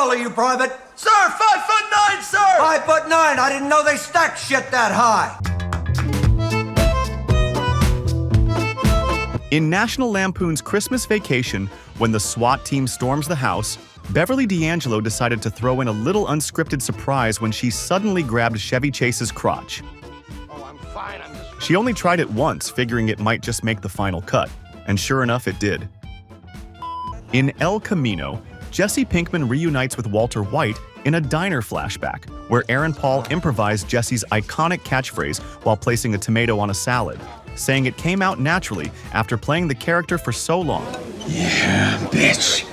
tall are you, Private? Sir, 5'9", sir! 5'9". I didn't know they stacked shit that high. In National Lampoon's Christmas Vacation, when the SWAT team storms the house, Beverly D'Angelo decided to throw in a little unscripted surprise when she suddenly grabbed Chevy Chase's crotch. Oh, I'm fine. She only tried it once, figuring it might just make the final cut, and sure enough, it did. In El Camino, Jesse Pinkman reunites with Walter White in a diner flashback, where Aaron Paul improvised Jesse's iconic catchphrase while placing a tomato on a salad, saying it came out naturally after playing the character for so long. Yeah, bitch.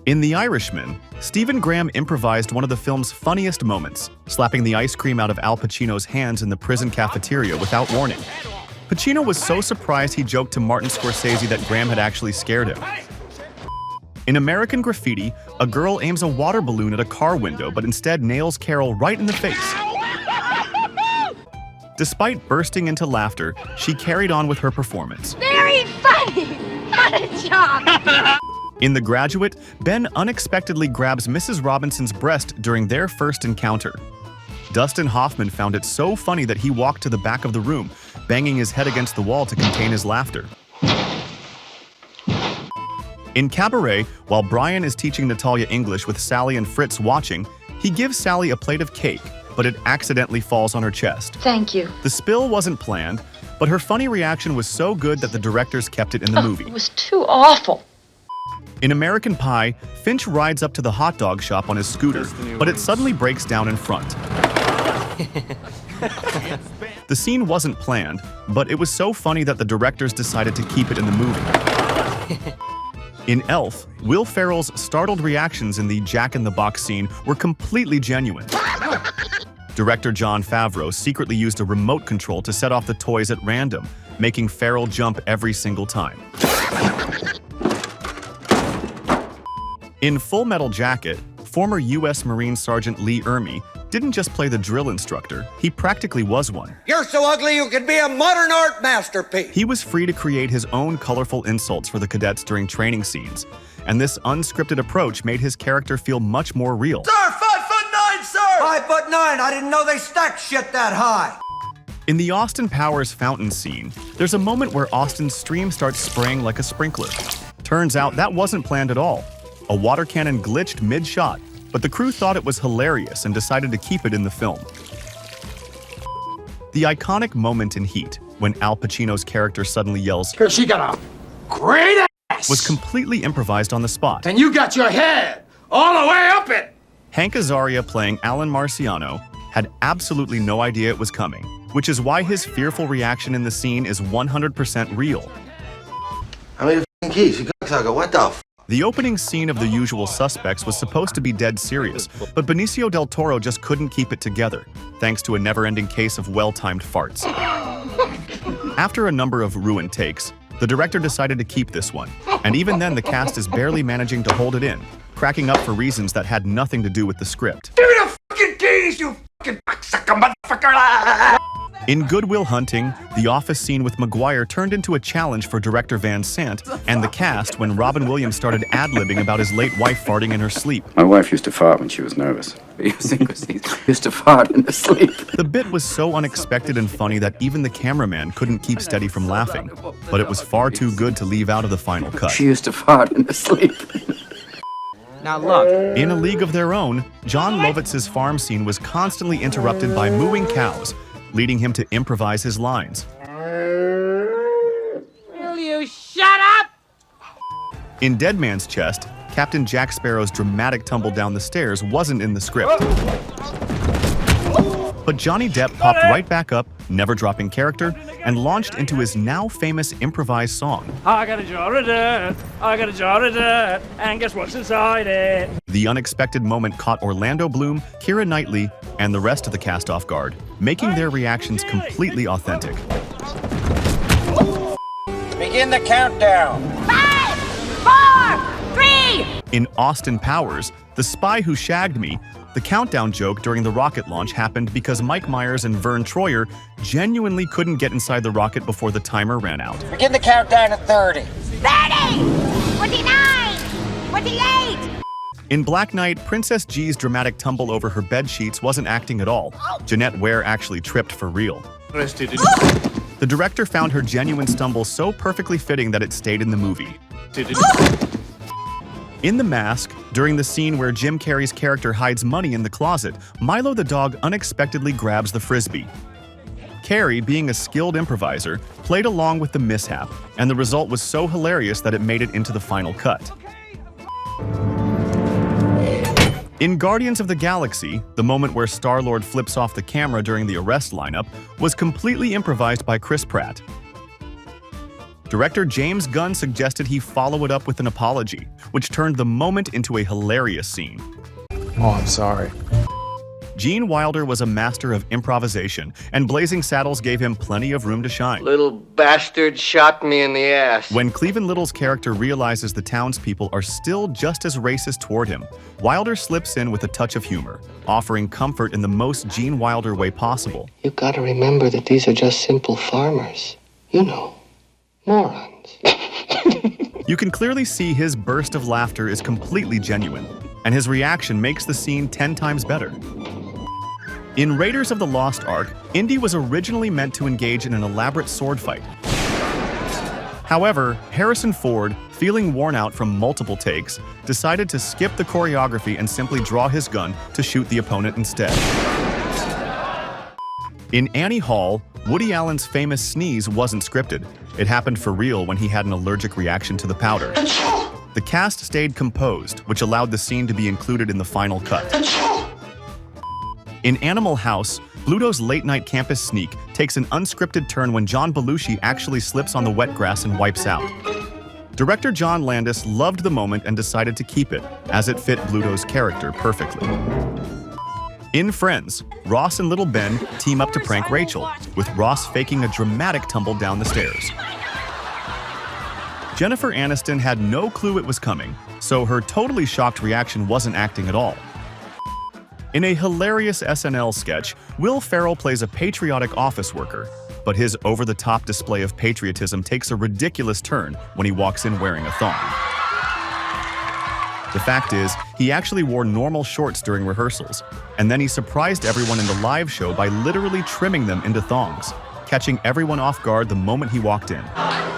In The Irishman, Stephen Graham improvised one of the film's funniest moments, slapping the ice cream out of Al Pacino's hands in the prison cafeteria without warning. Pacino was so surprised he joked to Martin Scorsese that Graham had actually scared him. In American Graffiti, a girl aims a water balloon at a car window but instead nails Carol right in the face. Despite bursting into laughter, she carried on with her performance. Very funny! What a job! In The Graduate, Ben unexpectedly grabs Mrs. Robinson's breast during their first encounter. Dustin Hoffman found it so funny that he walked to the back of the room, banging his head against the wall to contain his laughter. In Cabaret, while Brian is teaching Natalia English with Sally and Fritz watching, he gives Sally a plate of cake, but it accidentally falls on her chest. Thank you. The spill wasn't planned, but her funny reaction was so good that the directors kept it in the movie. It was too awful. In American Pie, Finch rides up to the hot dog shop on his scooter, but it suddenly breaks down in front. The scene wasn't planned, but it was so funny that the directors decided to keep it in the movie. In Elf, Will Ferrell's startled reactions in the Jack in the Box scene were completely genuine. Director Jon Favreau secretly used a remote control to set off the toys at random, making Ferrell jump every single time. In Full Metal Jacket, former U.S. Marine Sergeant Lee Ermey didn't just play the drill instructor, he practically was one. You're so ugly you could be a modern art masterpiece. He was free to create his own colorful insults for the cadets during training scenes, and this unscripted approach made his character feel much more real. Sir, 5'9", sir! 5'9". I didn't know they stacked shit that high. In the Austin Powers fountain scene, there's a moment where Austin's stream starts spraying like a sprinkler. Turns out that wasn't planned at all. A water cannon glitched mid-shot, but the crew thought it was hilarious and decided to keep it in the film. The iconic moment in Heat, when Al Pacino's character suddenly yells, She got a great ass! was completely improvised on the spot. And you got your head all the way up it! Hank Azaria, playing Alan Marciano, had absolutely no idea it was coming, which is why his fearful reaction in the scene is 100% real. How many f***ing keys? You cocksucker, what the f***? The opening scene of The Usual Suspects was supposed to be dead serious, but Benicio del Toro just couldn't keep it together, thanks to a never-ending case of well-timed farts. After a number of ruined takes, the director decided to keep this one, and even then the cast is barely managing to hold it in, cracking up for reasons that had nothing to do with the script. Give me the f***ing keys, you f***ing cocksucker motherfucker! In Good Will Hunting, the office scene with McGuire turned into a challenge for director Van Sant and the cast when Robin Williams started ad-libbing about his late wife farting in her sleep. My wife used to fart when she was nervous. He used to fart in her sleep. The bit was so unexpected and funny that even the cameraman couldn't keep steady from laughing, but it was far too good to leave out of the final cut. She used to fart in her sleep. Now look. In A League of Their Own, John Lovitz's farm scene was constantly interrupted by mooing cows, leading him to improvise his lines. Will you shut up? In Dead Man's Chest, Captain Jack Sparrow's dramatic tumble down the stairs wasn't in the script. But Johnny Depp popped right back up, never dropping character, and launched into his now famous improvised song. I got a jar of dirt, I got a jar of dirt, and guess what's inside it? The unexpected moment caught Orlando Bloom, Keira Knightley, and the rest of the cast off guard, making their reactions completely authentic. Begin the countdown. 5, 4, 3. In Austin Powers, The Spy Who Shagged Me, the countdown joke during the rocket launch happened because Mike Myers and Vern Troyer genuinely couldn't get inside the rocket before the timer ran out. Begin the countdown at 30. 30, 29, 28. In Black Knight, Princess G's dramatic tumble over her bed sheets wasn't acting at all. Jeanette Ware actually tripped for real. The director found her genuine stumble so perfectly fitting that it stayed in the movie. In The Mask, during the scene where Jim Carrey's character hides money in the closet, Milo the dog unexpectedly grabs the frisbee. Carrey, being a skilled improviser, played along with the mishap, and the result was so hilarious that it made it into the final cut. In Guardians of the Galaxy, the moment where Star-Lord flips off the camera during the arrest lineup was completely improvised by Chris Pratt. Director James Gunn suggested he follow it up with an apology, which turned the moment into a hilarious scene. Oh, I'm sorry. Gene Wilder was a master of improvisation, and Blazing Saddles gave him plenty of room to shine. Little bastard shot me in the ass. When Cleavon Little's character realizes the townspeople are still just as racist toward him, Wilder slips in with a touch of humor, offering comfort in the most Gene Wilder way possible. You gotta remember that these are just simple farmers. You know, morons. You can clearly see his burst of laughter is completely genuine, and his reaction makes the scene 10 times better. In Raiders of the Lost Ark, Indy was originally meant to engage in an elaborate sword fight. However, Harrison Ford, feeling worn out from multiple takes, decided to skip the choreography and simply draw his gun to shoot the opponent instead. In Annie Hall, Woody Allen's famous sneeze wasn't scripted. It happened for real when he had an allergic reaction to the powder. The cast stayed composed, which allowed the scene to be included in the final cut. In Animal House, Bluto's late-night campus sneak takes an unscripted turn when John Belushi actually slips on the wet grass and wipes out. Director John Landis loved the moment and decided to keep it, as it fit Bluto's character perfectly. In Friends, Ross and Little Ben team up to prank Rachel, with Ross faking a dramatic tumble down the stairs. Jennifer Aniston had no clue it was coming, so her totally shocked reaction wasn't acting at all. In a hilarious SNL sketch, Will Ferrell plays a patriotic office worker, but his over-the-top display of patriotism takes a ridiculous turn when he walks in wearing a thong. The fact is, he actually wore normal shorts during rehearsals, and then he surprised everyone in the live show by literally trimming them into thongs, catching everyone off guard the moment he walked in.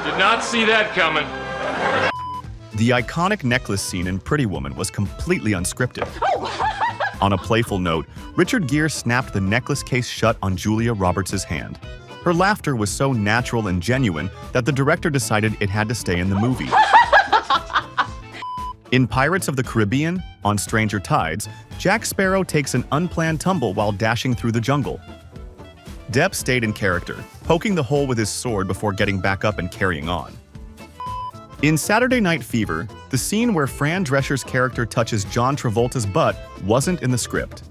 Did not see that coming. The iconic necklace scene in Pretty Woman was completely unscripted. On a playful note, Richard Gere snapped the necklace case shut on Julia Roberts' hand. Her laughter was so natural and genuine that the director decided it had to stay in the movie. In Pirates of the Caribbean, on Stranger Tides, Jack Sparrow takes an unplanned tumble while dashing through the jungle. Depp stayed in character, poking the hole with his sword before getting back up and carrying on. In Saturday Night Fever, the scene where Fran Drescher's character touches John Travolta's butt wasn't in the script.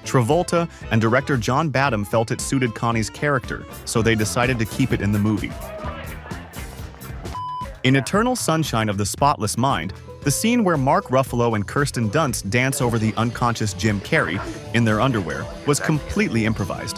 Travolta and director John Badham felt it suited Connie's character, so they decided to keep it in the movie. In Eternal Sunshine of the Spotless Mind, the scene where Mark Ruffalo and Kirsten Dunst dance over the unconscious Jim Carrey in their underwear was completely improvised.